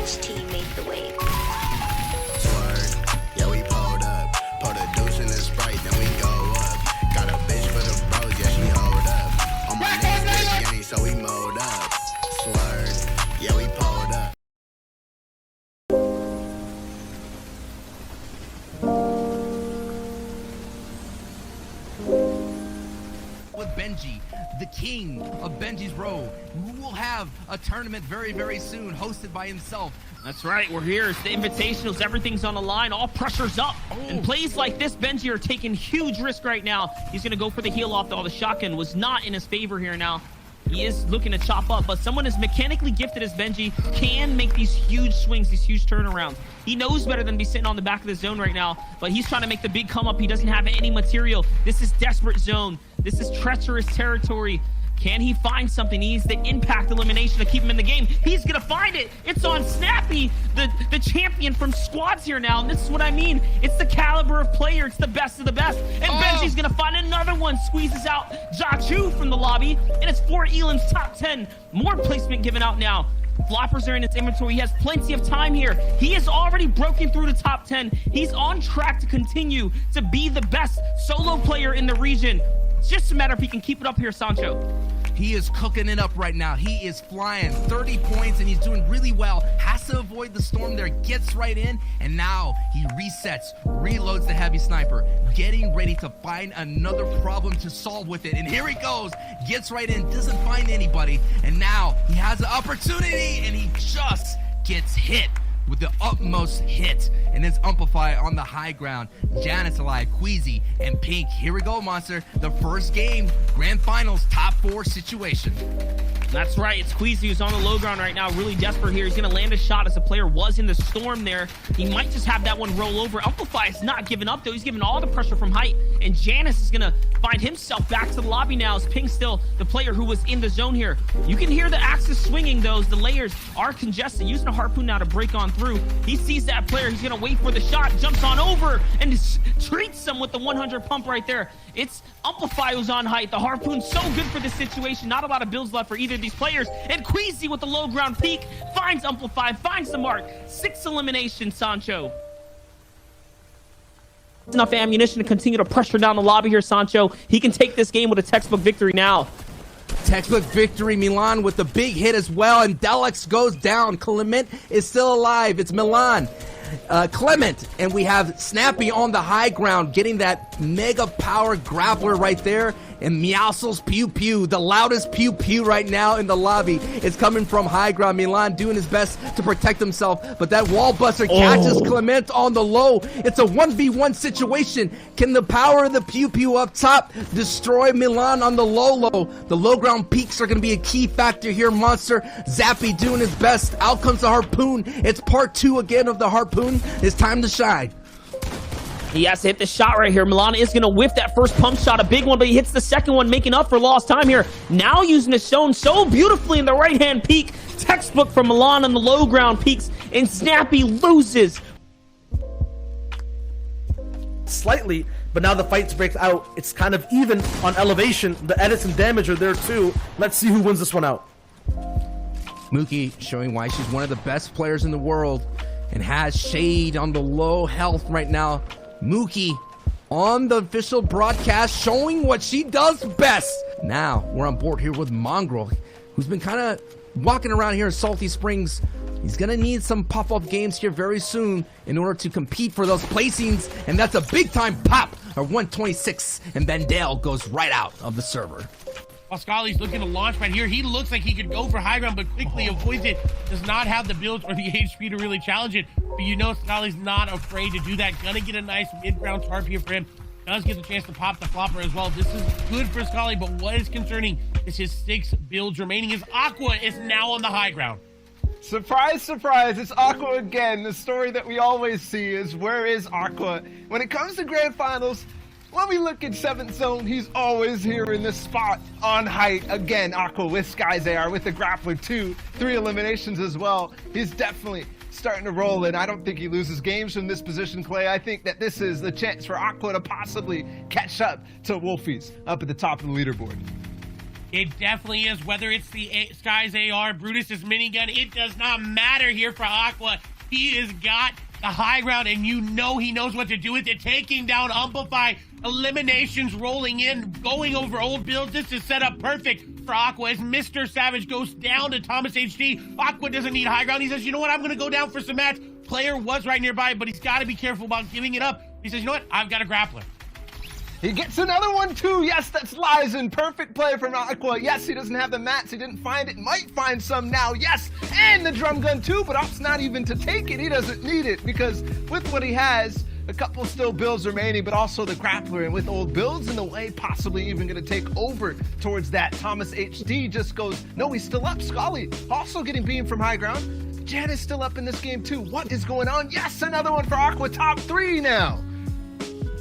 which team made the wave. Yeah, we pulled up. Put a deuce in the Sprite, then we go up. Got a bitch for the bros, yeah, she hold up. All my niggas get gang, so we mowed up. Swerve, yeah, we pulled up. With Benji, the king of Benji's Row, who will have a tournament very, very soon, hosted by himself. That's right, we're here. It's the invitationals, everything's on the line, all pressure's up. And plays like this, Benji are taking huge risk right now. He's gonna go for the heal off, though. The shotgun was not in his favor here now. He is looking to chop up, but someone as mechanically gifted as Benji can make these huge swings, these huge turnarounds. He knows better than to be sitting on the back of the zone right now, but he's trying to make the big come up. He doesn't have any material. This is desperate zone. This is treacherous territory. Can he find something? He needs the impact elimination to keep him in the game. He's gonna find it. It's on Snappy, the champion from squads here now. And this is what I mean. It's the caliber of player. It's the best of the best. And Benji's gonna find another one. Squeezes out Jachu from the lobby. And it's for Elam's top 10. More placement given out now. Floppers are in his inventory. He has plenty of time here. He has already broken through the top 10. He's on track to continue to be the best solo player in the region. It's just a matter if he can keep it up here, Sancho. He is cooking it up right now. He is flying 30 points and he's doing really well. Has to avoid the storm there, gets right in, and now he resets, reloads the heavy sniper, getting ready to find another problem to solve with it. And here he goes, gets right in, doesn't find anybody, and now he has an opportunity and he just gets hit with the utmost hit, and it's Amplify on the high ground. Janet's alive, Queasy, and Pink. Here we go, Monster. The first game, Grand Finals, top 4 situation. That's right, it's Queasy who's on the low ground right now, really desperate here. He's gonna land a shot as the player was in the storm there. He might just have that one roll over. Amplify is not giving up though. He's giving all the pressure from height, and Janice is gonna find himself back to the lobby now as Pink still the player who was in the zone here. You can hear the axis swinging though, as the layers are congested. Using a harpoon now to break on through. He sees that player, he's gonna wait for the shot, jumps on over, and treats him with the 100 pump right there. It's Amplify who's on height. The harpoon's so good for this situation. Not a lot of builds left for either of these players. And Queasy with the low ground peak finds Amplify, finds the mark. 6 eliminations, Sancho. Enough ammunition to continue to pressure down the lobby here, Sancho. He can take this game with a textbook victory now. Textbook victory, Milan with the big hit as well, and Delex goes down. Clement is still alive. It's Milan, Clement, and we have Snappy on the high ground, getting that mega power grappler right there. And Meowscles pew pew, the loudest pew pew right now in the lobby, is coming from high ground. Milan doing his best to protect himself, but that wall buster catches Clement on the low. It's a 1v1 situation. Can the power of the pew pew up top destroy Milan on the low? The low ground peaks are going to be a key factor here, Monster. Zappy doing his best. Out comes the harpoon. It's part 2 again of the harpoon. It's time to shine. He has to hit the shot right here. Milan is going to whiff that first pump shot, a big one, but he hits the second one, making up for lost time here. Now using the zone so beautifully in the right-hand peak. Textbook from Milan on the low ground peaks, and Snappy loses. Slightly, but now the fight breaks out. It's kind of even on elevation. The edits and damage are there too. Let's see who wins this one out. Mookie showing why she's one of the best players in the world and has Shade on the low health right now. Mookie on the official broadcast showing what she does best. Now we're on board here with Mongrel, who's been kind of walking around here in Salty Springs. He's gonna need some pop-up games here very soon in order to compete for those placings, and that's a big time pop or 126, and Vendale goes right out of the server. Pascali's looking to launch right here. He looks like he could go for high ground, but quickly avoids it. Does not have the builds or the HP to really challenge it. But you know Pascali's not afraid to do that. Gonna get a nice mid-round tarp here for him. Does get the chance to pop the flopper as well. This is good for Scally, but what is concerning is his 6 builds remaining. His Aqua is now on the high ground. Surprise, surprise, it's Aqua again. The story that we always see is, where is Aqua? When it comes to Grand Finals, when we look at 7th Zone, he's always here in this spot on height. Again, Aqua with Sky's AR, with the grappler too. 3 eliminations as well. He's definitely starting to roll, and I don't think he loses games from this position, Clay. I think that this is the chance for Aqua to possibly catch up to Wolfies up at the top of the leaderboard. It definitely is. Whether it's the Sky's AR, Brutus's minigun, it does not matter here for Aqua. He has got the high ground, and you know he knows what to do with it. Taking down Amplify, eliminations rolling in, going over old builds. This is set up perfect for Aqua as Mr. Savage goes down to Thomas HD. Aqua doesn't need high ground. He says, you know what, I'm going to go down for some mats. Player was right nearby, but he's got to be careful about giving it up. He says, you know what, I've got a grappler. He gets another one too. Yes, that's Lizen. Perfect play from Aqua. Yes, he doesn't have the mats. He didn't find it. Might find some now. Yes, and the drum gun too, but Op's not even to take it. He doesn't need it because with what he has, a couple still builds remaining, but also the grappler, and with old builds in the way, possibly even going to take over towards that. Thomas HD just goes, no, he's still up. Scully also getting beamed from high ground. Jan is still up in this game too. What is going on? Yes, another one for Aqua. Top 3 now.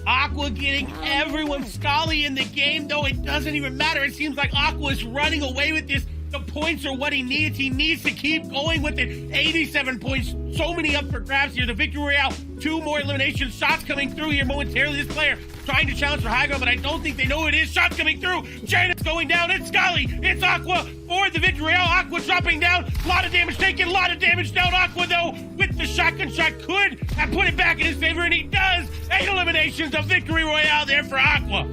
Aqua getting everyone. Scully in the game, though it doesn't even matter. It seems like Aqua is running away with this. The points are what he needs. He needs to keep going with it. 87 points. So many up for grabs here. The victory royale. 2 more elimination shots coming through here momentarily. This player trying to challenge for high ground, but I don't think they know who it is. Shots coming through. Janet's going down. It's Scully. It's Aqua for the victory royale. Aqua dropping down. A lot of damage taken. A lot of damage down. Aqua, though, with the shotgun shot could have put it back in his favor, and he does. 8 eliminations. A victory royale there for Aqua.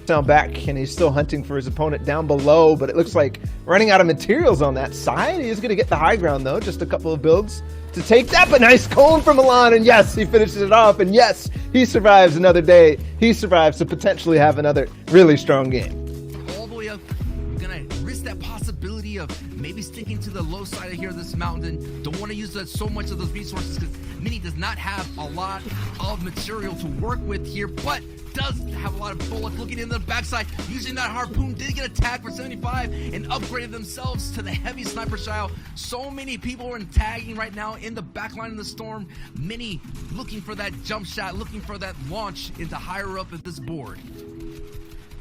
Down back, and he's still hunting for his opponent down below, but it looks like running out of materials on that side. He is going to get the high ground, though. Just a couple of builds to take that, but nice cone from Milan, and yes, he finishes it off, and yes, he survives another day. He survives to potentially have another really strong game. All the way up, you're going to risk that possibility of maybe sticking to the low side of here of this mountain. Don't want to use so much of those resources because Mini does not have a lot of material to work with here, but does have a lot of bullets. Looking in the backside, using that harpoon, did get attacked for 75 and upgraded themselves to the heavy sniper style. So many people are tagging right now in the backline of the storm. Mini looking for that jump shot, looking for that launch into higher up at this board.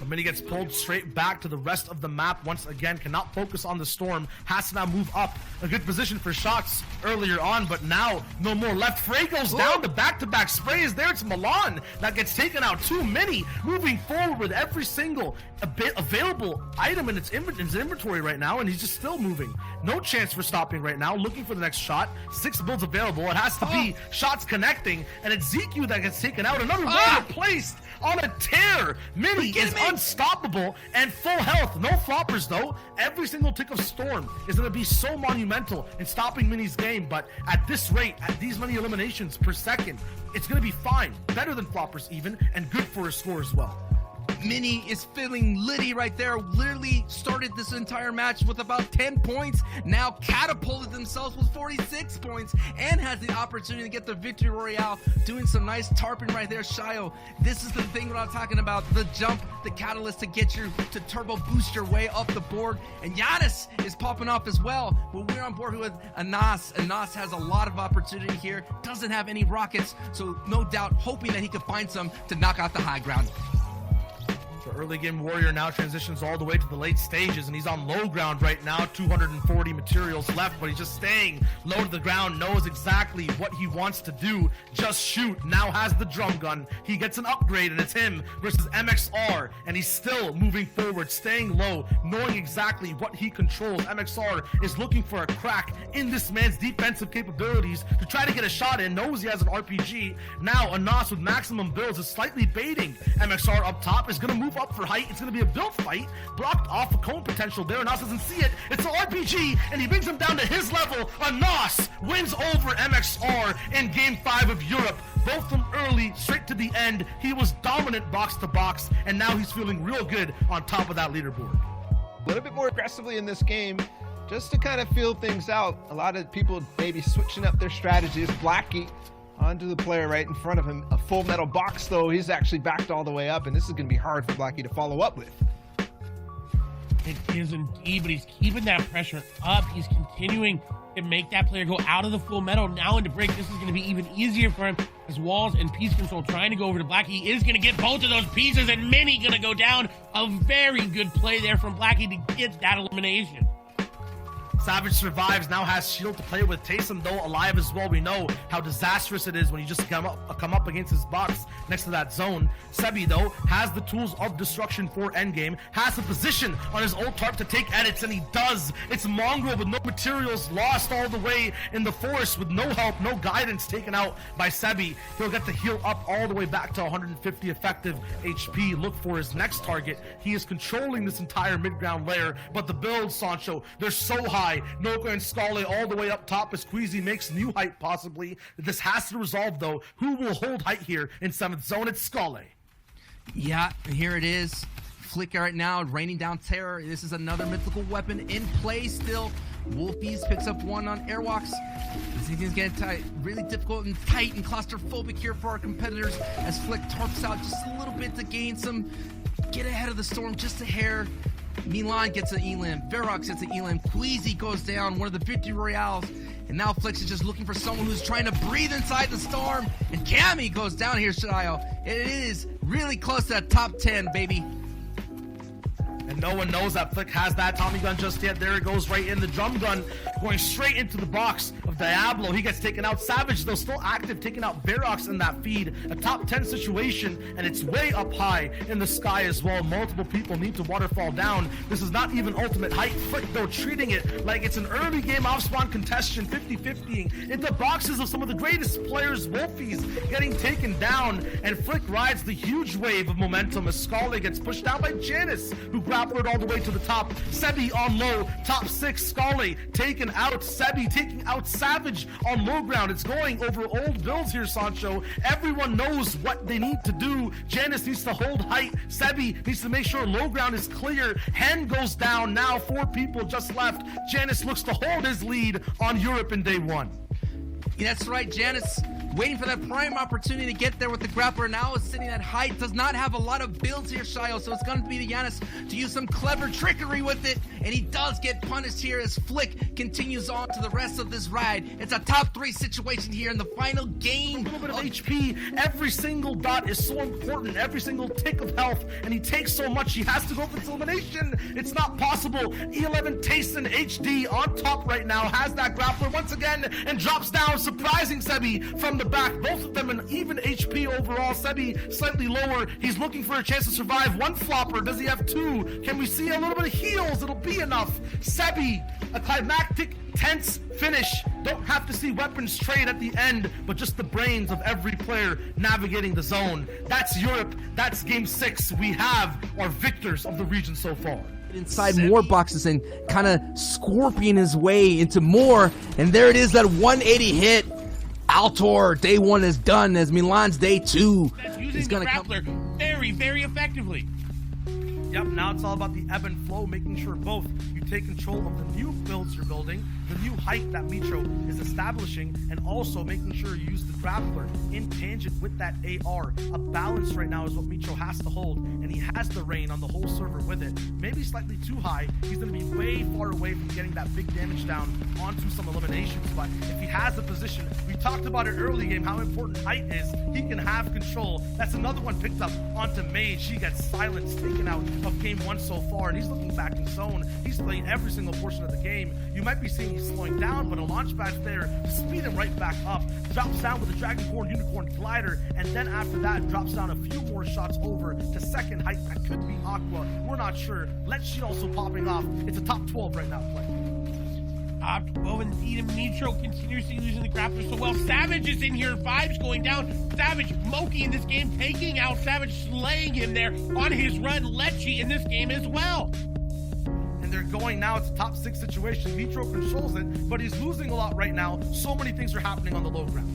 Mini gets pulled straight back to the rest of the map once again. Cannot focus on the storm. Has to now move up. A good position for shots earlier on, but now no more left. Frey goes down. The back-to-back spray is there. It's Milan that gets taken out. Too many moving forward with every single available item in its inventory right now, and he's just still moving. No chance for stopping right now. Looking for the next shot. 6 builds available. It has to be shots connecting, and it's ZQ that gets taken out. Another one placed on a tear. Mini is unstoppable and full health. No floppers though. Every single tick of storm is going to be so monumental in stopping Mini's game, but at this rate, at these many eliminations per second, it's going to be fine. Better than floppers even, and good for a score as well. Mini is feeling litty right there. Literally started this entire match with about 10 points. Now catapulted themselves with 46 points and has the opportunity to get the victory royale. Doing some nice tarping right there, Shio. This is the thing what I'm talking about. The jump, the catalyst to get you to turbo boost your way up the board. And Giannis is popping off as well. But we're on board with Anas. Anas has a lot of opportunity here. Doesn't have any rockets. So no doubt hoping that he could find some to knock out the high ground. The early game warrior now transitions all the way to the late stages, and he's on low ground right now. 240 materials left, but he's just staying low to the ground, knows exactly what he wants to do. Just shoot. Now has the drum gun. He gets an upgrade, and it's him versus MXR, and he's still moving forward, staying low, knowing exactly what he controls. MXR is looking for a crack in this man's defensive capabilities to try to get a shot in, knows he has an RPG. Now Anas with maximum builds is slightly baiting MXR up top, is going to move up for height. It's going to be a build fight. Blocked off a cone potential there. Anas doesn't see it. It's an RPG, and he brings him down to his level. Anas wins over MXR in Game 5 of Europe. Both from early straight to the end. He was dominant box to box, and now he's feeling real good on top of that leaderboard. A little bit more aggressively in this game, just to kind of feel things out. A lot of people maybe switching up their strategies. Blackie onto the player right in front of him. A full metal box, though. He's actually backed all the way up, and this is going to be hard for Blackie to follow up with. It is indeed, but he's keeping that pressure up. He's continuing to make that player go out of the full metal. Now into break, this is going to be even easier for him as Walls and Piece Control trying to go over to Blackie. He is going to get both of those pieces, and Mini going to go down. A very good play there from Blackie to get that elimination. Savage survives, now has shield to play with. Taysom, though, alive as well. We know how disastrous it is when you just come up against his box next to that zone. Sebi, though, has the tools of destruction for Endgame, has the position on his old tarp to take edits, and he does. It's Mongrel with no materials, lost all the way in the forest with no help, no guidance, taken out by Sebi. He'll get the heal up all the way back to 150 effective HP. Look for his next target. He is controlling this entire mid-ground layer, but the builds, Sancho, they're so high. Noka and Scale all the way up top as Queasy makes new height possibly. This has to resolve, though. Who will hold height here in 7th zone? It's Scale. Yeah, here it is. Flick right now, raining down terror. This is another mythical weapon in play still. Wolfies picks up one on Airwalks. This thing's getting tight, really difficult and tight and claustrophobic here for our competitors as Flick tarps out just a little bit to gain some, get ahead of the storm just a hair. Milan gets an elim, Verox gets an elim, Queasy goes down, one of the victory royales, and now Flex is just looking for someone who's trying to breathe inside the storm, and Cammy goes down here, Shadayo. It is really close to that top 10, baby. And no one knows that Flick has that Tommy gun just yet. There it goes, right in the drum gun, going straight into the box of Diablo. He gets taken out. Savage, though, still active, taking out Verox in that feed. A top 10 situation, and it's way up high in the sky as well. Multiple people need to waterfall down. This is not even ultimate height. Flick, though, treating it like it's an early game off-spawn contestation, 50-50ing into boxes of some of the greatest players. Wolfies getting taken down, and Flick rides the huge wave of momentum as Scale gets pushed down by Janice, who grappler all the way to the top. Sebi on low, top 6. Scale taken out. Sebi taking out Savage on low ground. It's going over old builds here, Sancho. Everyone knows what they need to do. Janice needs to hold height. Sebi needs to make sure low ground is clear. Hen goes down. Now 4 people just left. Janice looks to hold his lead on Europe in day 1. Yeah, that's right, Janice waiting for that prime opportunity to get there with the grappler. Now is sitting at height, does not have a lot of builds here, Shio, so it's going to be to Giannis to use some clever trickery with it, and he does get punished here as Flick continues on to the rest of this ride. It's a top 3 situation here in the final game. A little bit of HP. Every single dot is so important. Every single tick of health, and he takes so much. He has to go for this elimination. It's not possible. E11 Tayson HD on top right now, has that grappler once again, and drops down, surprising Sebi from the back. Both of them an even HP overall. Sebi slightly lower. He's looking for a chance to survive. 1 flopper. Does he have 2? Can we see a little bit of heals? It'll be enough. Sebi, a climactic, tense finish. Don't have to see weapons trade at the end, but just the brains of every player navigating the zone. That's Europe. That's game 6. We have our victors of the region so far. Inside more boxes and kind of scorpion his way into more, and there it is, that 180 hit. Altor, day 1 is done as Milan's day 2. That's using the grappler very, very effectively. Yep, now it's all about the ebb and flow, making sure both you take control of the new builds you're building, the new height that Mitro is establishing, and also making sure you use the grappler in tangent with that AR. A balance right now is what Mitro has to hold, and he has the rain on the whole server with it. Maybe slightly too high. He's going to be way far away from getting that big damage down onto some eliminations, but if he has the position, we talked about it early game, how important height is. He can have control. That's another one picked up onto Mage. She gets silenced, taken out of game 1 so far, and he's looking back in zone. He's playing every single portion of the game. You might be seeing he's slowing down, but a launch pad's there to speed him right back up. Drops down with a Dragonborn Unicorn glider, and then after that drops down a few more shots over to second height. That could be Aqua. We're not sure. Let's Sheet also popping off. It's a top 12 right now play. Top 12 indeed, and Mitro continuously losing the grappler so well. Savage is in here, vibes going down. Savage, Moki in this game, taking out Savage, slaying him there on his run. Lecce in this game as well. And they're going now. It's a top 6 situation. Mitro controls it, but he's losing a lot right now. So many things are happening on the low ground.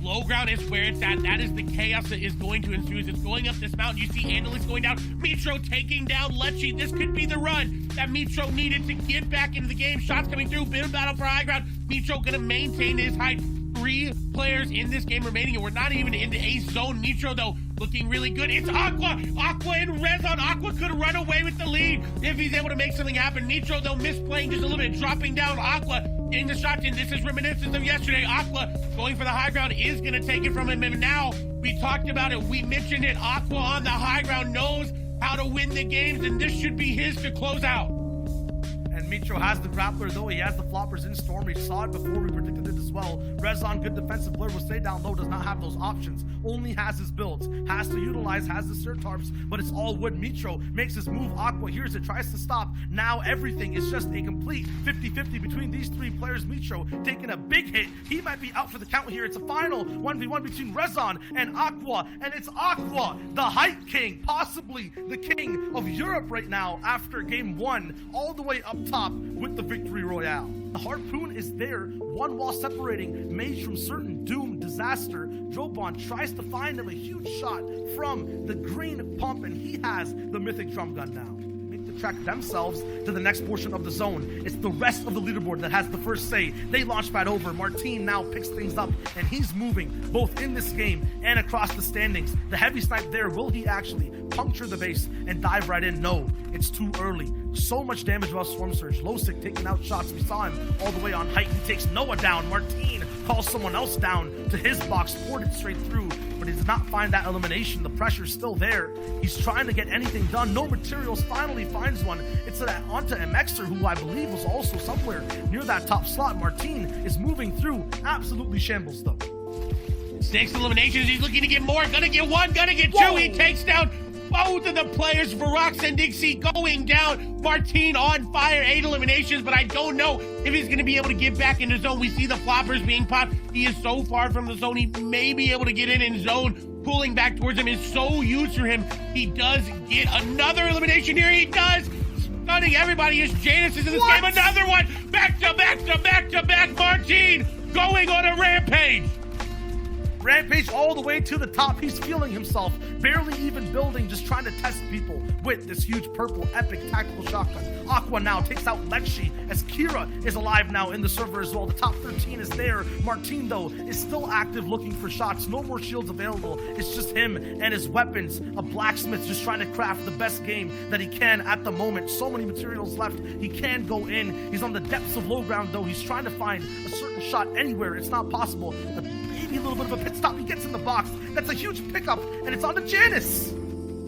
Low ground is where it's at. That is the chaos that is going to ensue. As it's going up this mountain, you see Andalix going down. Mitro taking down Lecce. This could be the run that Mitro needed to get back into the game. Shots coming through. Bit of battle for high ground. Mitro going to maintain his height. 3 players in this game remaining, and we're not even in the ace zone. Mitro, though, looking really good. It's Aqua. Aqua in red zone. Aqua could run away with the lead if he's able to make something happen. Mitro, though, misplaying just a little bit, dropping down. Aqua getting the shots in. This is reminiscent of yesterday. Aqua going for the high ground is going to take it from him. And now, we talked about it. We mentioned it. Aqua on the high ground knows how to win the games, and this should be his to close out. And Mitro has the grappler, though. He has the floppers in Storm. We saw it before. We predicted it as well. Rezon, good defensive player, will stay down low. Does not have those options. Only has his builds. Has to utilize, has the Surtarps, but it's all wood. Mitro makes his move. Aqua hears it, tries to stop. Now everything is just a complete 50-50 between these three players. Mitro taking a big hit. He might be out for the count here. It's a final 1v1 between Rezon and Aqua, and it's Aqua, the Hype King, possibly the king of Europe right now after game 1, all the way up top with the victory royale. The Harpoon is there, one wall separating Mage from certain doom disaster. Drobon tries to find him a huge shot from the green pump, and he has the mythic drum gun now. Track themselves to the next portion of the zone. It's the rest of the leaderboard that has the first say. They launch pad over. Martin now picks things up, and he's moving both in this game and across the standings. The heavy snipe there. Will he actually puncture the base and dive right in? No, it's too early. So much damage about Swarm Surge. Losic taking out shots. We saw him all the way on height. He takes Noah down. Martin calls someone else down to his box, poured it straight through, but he does not find that elimination. The pressure's still there. He's trying to get anything done. No materials. Finally finds one. It's onto MXer, who I believe was also somewhere near that top slot. Martin is moving through. Absolutely shambles, though. 6 eliminations. He's looking to get more. Gonna get 1. Gonna get 2. Whoa. He takes down both of the players. Varox and Dixie going down. Martin on fire. 8 eliminations, but I don't know if he's going to be able to get back in the zone. We see the floppers being popped. He is so far from the zone. He may be able to get in zone. Pulling back towards him is so huge for him. He does get another elimination here. He does. Stunning everybody as Janus is in this game. Another one. Back to back. Martin going on a rampage. Rampage all the way to the top. He's feeling himself, barely even building, just trying to test people with this huge purple epic tactical shotgun. Aqua now takes out Lexi as Kira is alive now in the server as well. The top 13 is there. Martin, though, is still active looking for shots. No more shields available. It's just him and his weapons. A blacksmith just trying to craft the best game that he can at the moment. So many materials left. He can go in. He's on the depths of low ground, though. He's trying to find a certain shot anywhere. It's not possible. Maybe a little bit of a pit stop. He gets in the box. That's a huge pickup, and it's on to Janus.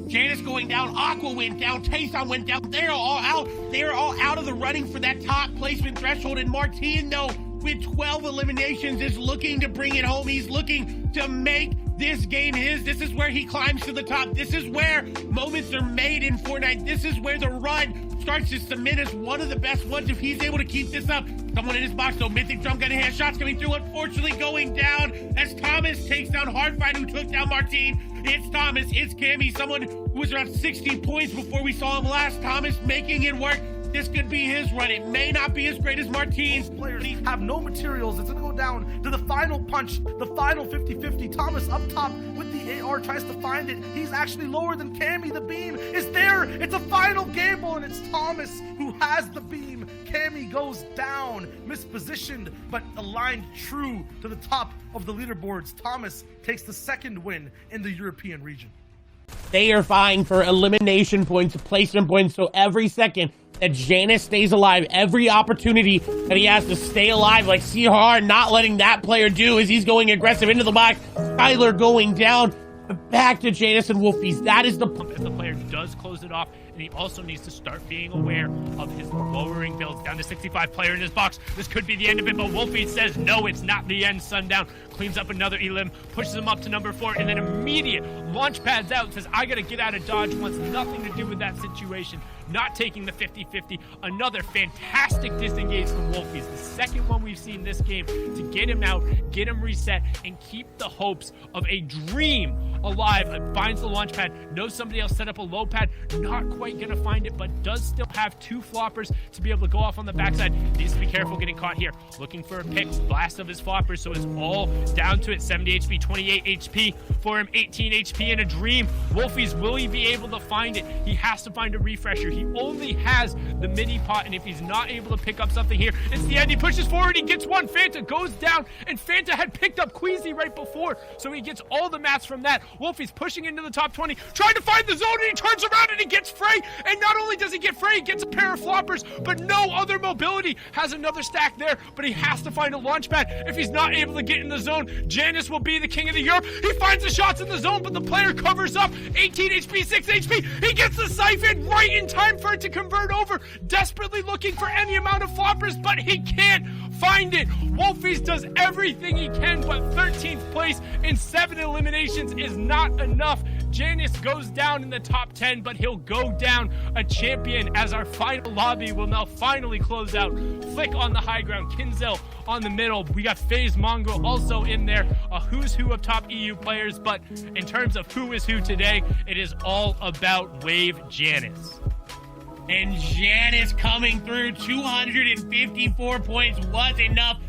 Janus going down. Aqua went down. Tayson went down. They're all out. They're all out of the running for that top placement threshold. And Martin, though, with 12 eliminations, is looking to bring it home. He's looking to make this game his. This is where he climbs to the top. This is where moments are made in Fortnite. This is where the run starts to cement as one of the best ones if he's able to keep this up. Someone in his box, though. Mythic Drum gun in hand. Shots coming through. Unfortunately going down as Thomas takes down Hardfight, who took down Martin. It's Thomas. It's Cammy. Someone who was around 60 points before we saw him last. Thomas making it work. This could be his run. It may not be as great as Martin's. Players have no materials. It's going to go down to the final punch, the final 50-50. Thomas up top with the AR tries to find it. He's actually lower than Cammy. The beam is there. It's a final gamble, and it's Thomas who has the beam. Cammy goes down, mispositioned, but aligned true to the top of the leaderboards. Thomas takes the second win in the European region. They are vying for elimination points, placement points, so every second that Janus stays alive, every opportunity that he has to stay alive, like CR not letting that player do as he's going aggressive into the box. Skyler going down, back to Janus and Wolfies. That is the... If the player does close it off, and he also needs to start being aware of his lowering builds. Down to 65 player in his box. This could be the end of it, but Wolfie says, no, it's not the end. Sundown cleans up another elim, pushes him up to number 4, and then immediate launch pads out, says, I gotta get out of dodge, wants nothing to do with that situation. Not taking the 50-50. Another fantastic disengage from Wolfies. The second one we've seen this game to get him out, get him reset, and keep the hopes of a dream alive. Finds the launch pad, knows somebody else set up a low pad, not quite gonna find it, but does still have 2 floppers to be able to go off on the backside. Needs to be careful getting caught here. Looking for a pick, blast of his floppers, so it's all down to it. 70 HP, 28 HP for him, 18 HP in a dream. Wolfies, will he be able to find it? He has to find a refresher. He only has the mini pot, and if he's not able to pick up something here, it's the end. He pushes forward, he gets one. Fanta goes down, and Fanta had picked up Queasy right before, so he gets all the mats from that. Wolfie's pushing into the top 20, trying to find the zone, and he turns around and he gets Frey, and not only does he get Frey, he gets a pair of floppers, but no other mobility. Has another stack there, but he has to find a launch pad. If he's not able to get in the zone, Janus will be the king of the Europe. He finds the shots in the zone, but the player covers up. 18 HP, 6 HP. He gets the siphon right in time time for it to convert over. Desperately looking for any amount of floppers, but he can't find it. Wolfies does everything he can, but 13th place in 7 eliminations is not enough. Janice goes down in the top 10, but he'll go down a champion as our final lobby will now finally close out. Flick on the high ground, Kinzel on the middle. We got FaZe Mongo also in there, a who's who of top EU players, but in terms of who is who today, it is all about Wave Janice. And Janice coming through, 254 points was enough.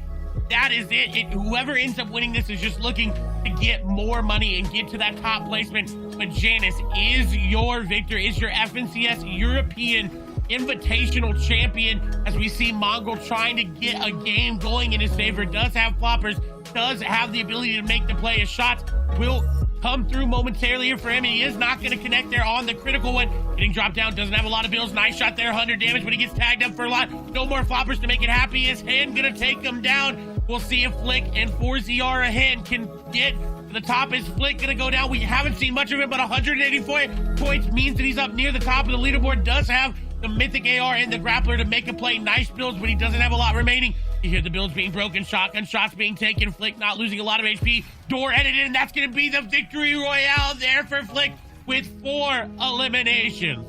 That is it. Whoever ends up winning this is just looking to get more money and get to that top placement. But Janice is your victor, is your FNCS European Invitational champion, as we see Mongol trying to get a game going in his favor. Does have floppers, does have the ability to make the play. His shots will come through momentarily here for him, and he is not going to connect there on the critical one. Getting dropped down, doesn't have a lot of builds. Nice shot there, 100 damage, but he gets tagged up for a lot. No more floppers to make it happy. His hand going to take him down. We'll see if Flick and 4ZR ahead can get to the top. Is Flick going to go down? We haven't seen much of it, but 184 points means that he's up near the top of the leaderboard. Does have the Mythic AR and the Grappler to make a play. Nice builds, but he doesn't have a lot remaining. You hear the builds being broken, shotgun shots being taken. Flick not losing a lot of HP. Door edited, and that's going to be the victory royale there for Flick with 4 eliminations.